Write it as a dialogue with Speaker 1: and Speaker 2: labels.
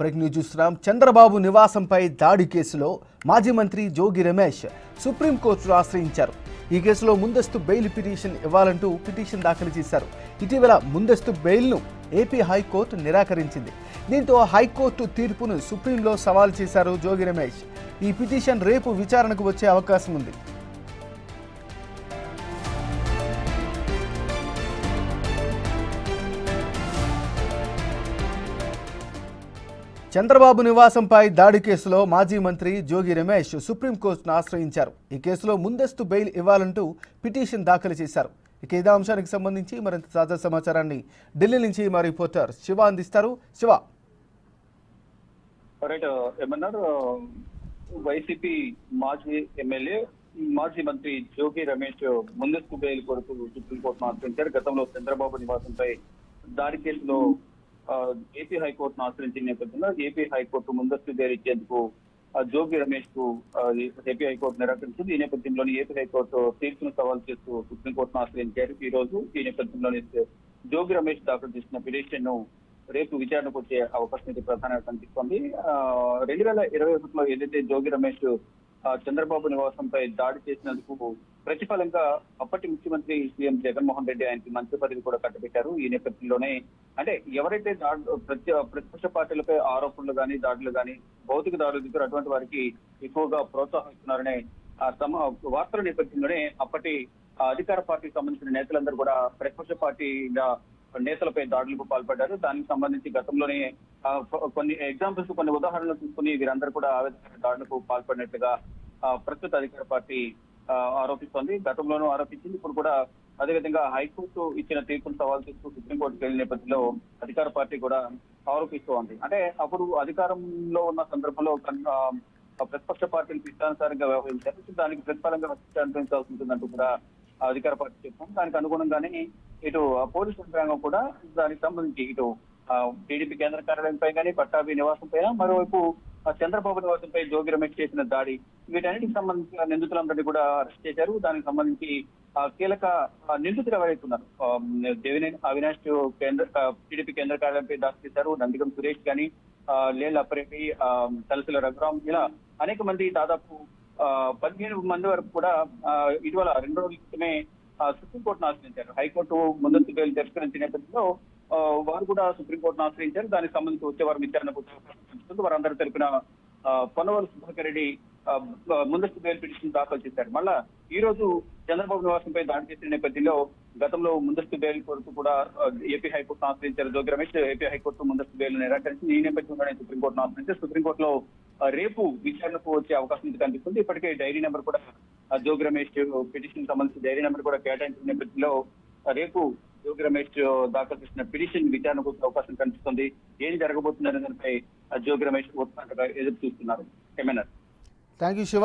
Speaker 1: Breaking news చూస్తున్నాం. చంద్రబాబు నివాసంపై దాడి కేసులో మాజీ మంత్రి జోగి రమేష్ సుప్రీంకోర్టును ఆశ్రయించారు. ఈ కేసులో ముందస్తు బెయిల్ పిటిషన్ ఇవ్వాలంటూ పిటిషన్ దాఖలు చేశారు. ఇటీవల ముందస్తు బెయిల్ను ఏపీ హైకోర్టు నిరాకరించింది. దీంతో హైకోర్టు తీర్పును సుప్రీంలో సవాల్ చేశారు జోగి రమేష్. ఈ పిటిషన్ రేపు విచారణకు వచ్చే అవకాశం ఉంది. చంద్రబాబు నివాసంపై దాడి కేసులో మాజీ మంత్రి జోగి రమేష్ సుప్రీంకోర్టును ఆశ్రయించారు. ఈ కేసులో ముందస్తు బెయిల్ ఇవ్వాలంటూ పిటిషన్ దాఖలు చేశారు. ఇక ఇదే అంశానికి సంబంధించి మరింత తాజా సమాచారాన్ని ఢిల్లీ నుంచి మా రిపోర్టర్ శివ అందిస్తారు. శివ,
Speaker 2: ఏమన్నారు? వైసీపీ మాజీ ఎమ్మెల్యే మాజీ మంత్రి జోగి రమేష్ ముందస్తు బెయిల్ కొరకు సుప్రీంకోర్టును ఆశ్రయించారు. గతంలో చంద్రబాబు నివాసంపై దాడి కేసులో ఏపీ హైకోర్టును ఆశ్రయించిన నేపథ్యంలో ఏపీ హైకోర్టు ముందస్తు బెయిల్ ఇచ్చేందుకు జోగి రమేష్ కు ఏపీ హైకోర్టు నిరాకరించింది. ఈ నేపథ్యంలోని ఏపీ హైకోర్టు తీర్పును సవాల్ చేస్తూ సుప్రీంకోర్టును ఆశ్రయించారు. ఈ రోజు ఈ నేపథ్యంలోని జోగి రమేష్ దాఖలు చేసిన పిటిషన్ ను రేపు విచారణకు వచ్చే అవకాశం అయితే ప్రధానంగా కనిపిస్తోంది. 2021లో ఏదైతే జోగి రమేష్ చంద్రబాబు నివాసంపై దాడి చేసినందుకు ప్రతిఫలంగా అప్పటి ముఖ్యమంత్రి సీఎం జగన్మోహన్ రెడ్డి ఆయనకి మంత్రి పదవి కూడా కట్టబెట్టారు. ఈ నేపథ్యంలోనే అంటే ఎవరైతే ప్రతిపక్ష పార్టీలపై ఆరోపణలు కానీ దాడులు కానీ భౌతిక దాడులు దిగుతారు అటువంటి వారికి ఎక్కువగా ప్రోత్సహిస్తున్నారనే వార్తల నేపథ్యంలోనే అప్పటి అధికార పార్టీకి సంబంధించిన నేతలందరూ కూడా ప్రతిపక్ష పార్టీగా నేతలపై దాడులకు పాల్పడ్డారు. దానికి సంబంధించి గతంలోనే కొన్ని ఎగ్జాంపుల్స్ కొన్ని ఉదాహరణలు తీసుకుని వీరందరూ కూడా ఆవేదన దాడులకు పాల్పడినట్లుగా ప్రస్తుత అధికార పార్టీ ఆరోపిస్తోంది. గతంలోనూ ఆరోపించింది. ఇప్పుడు కూడా అదేవిధంగా హైకోర్టు ఇచ్చిన తీర్పును సవాల్ చేస్తూ సుప్రీంకోర్టుకు వెళ్ళిన నేపథ్యంలో అధికార పార్టీ కూడా ఆరోపిస్తూ ఉంది. అంటే అప్పుడు అధికారంలో ఉన్న సందర్భంలో ప్రతిపక్ష పార్టీలు ఇష్టానుసారంగా వ్యవహరించారు. దానికి ప్రతిఫలంగా శిక్ష అనుభవించాల్సి ఉంటుందంటూ కూడా అధికార పార్టీ చెప్తాం. దానికి అనుగుణంగానే ఇటు పోలీసు యంత్రాంగం కూడా దానికి సంబంధించి ఇటు టీడీపీ కేంద్ర కార్యాలయంపై కానీ పట్టాభి నివాసం పైన మరోవైపు చంద్రబాబు నివాసంపై జోగి రమేష్ చేసిన దాడి వీటన్నిటికి సంబంధించిన నిందితులందరినీ కూడా అరెస్ట్ చేశారు. దానికి సంబంధించి కీలక నిందితులు ఎవరైతే ఉన్నారు దేవినేని అవినాష్ టీడీపీ కేంద్ర కార్యాలయంపై దాడి చేశారు. నందిగం సురేష్ కానీ లేళ్ల అప్పిరెడ్డి తలసిల రఘురామ్ ఇలా అనేక మంది దాదాపు 15 మంది వరకు కూడా ఇటీవల 2 రోజుల క్రితమే సుప్రీంకోర్టును ఆశ్రయించారు. హైకోర్టు ముందస్తు బెయిల్ తిరస్కరించిన నేపథ్యంలో వారు కూడా సుప్రీంకోర్టును ఆశ్రయించారు. దానికి సంబంధించి వచ్చే వారు విచారణకు వారందరూ తెలిపిన పొన్నవోలు సుధాకర్ రెడ్డి ముందస్తు బెయిల్ పిటిషన్ దాఖలు చేశారు. మళ్ళా ఈ రోజు చంద్రబాబు నివాసంపై దాడి చేసిన నేపథ్యంలో గతంలో ముందస్తు బెయిల్ కొరకు కూడా ఏపీ హైకోర్టును ఆశ్రయించారు జోగి రమేష్. ఏపీ హైకోర్టు ముందస్తు బెయిల్ నిరాకరించింది. ఈ నేపథ్యంలోనే సుప్రీంకోర్టును ఆశ్రయించారు. సుప్రీంకోర్టులో రేపు విచారణకు వచ్చే అవకాశం కనిపిస్తుంది. ఇప్పటికే డైరీ నెంబర్ కూడా జోగి రమేష్ పిటిషన్ సంబంధించి డైరీ నెంబర్ కూడా కేటాయించిన నేపథ్యంలో రేపు జోగి రమేష్ దాఖలు చేసిన పిటిషన్ విచారణకు వచ్చే అవకాశం కనిపిస్తుంది. ఏం జరగబోతుందనే దానిపై జోగి రమేష్ ఉత్కంఠగా ఎదురు చూస్తున్నారు. ఏమన్నారు?
Speaker 1: Thank you Shiva.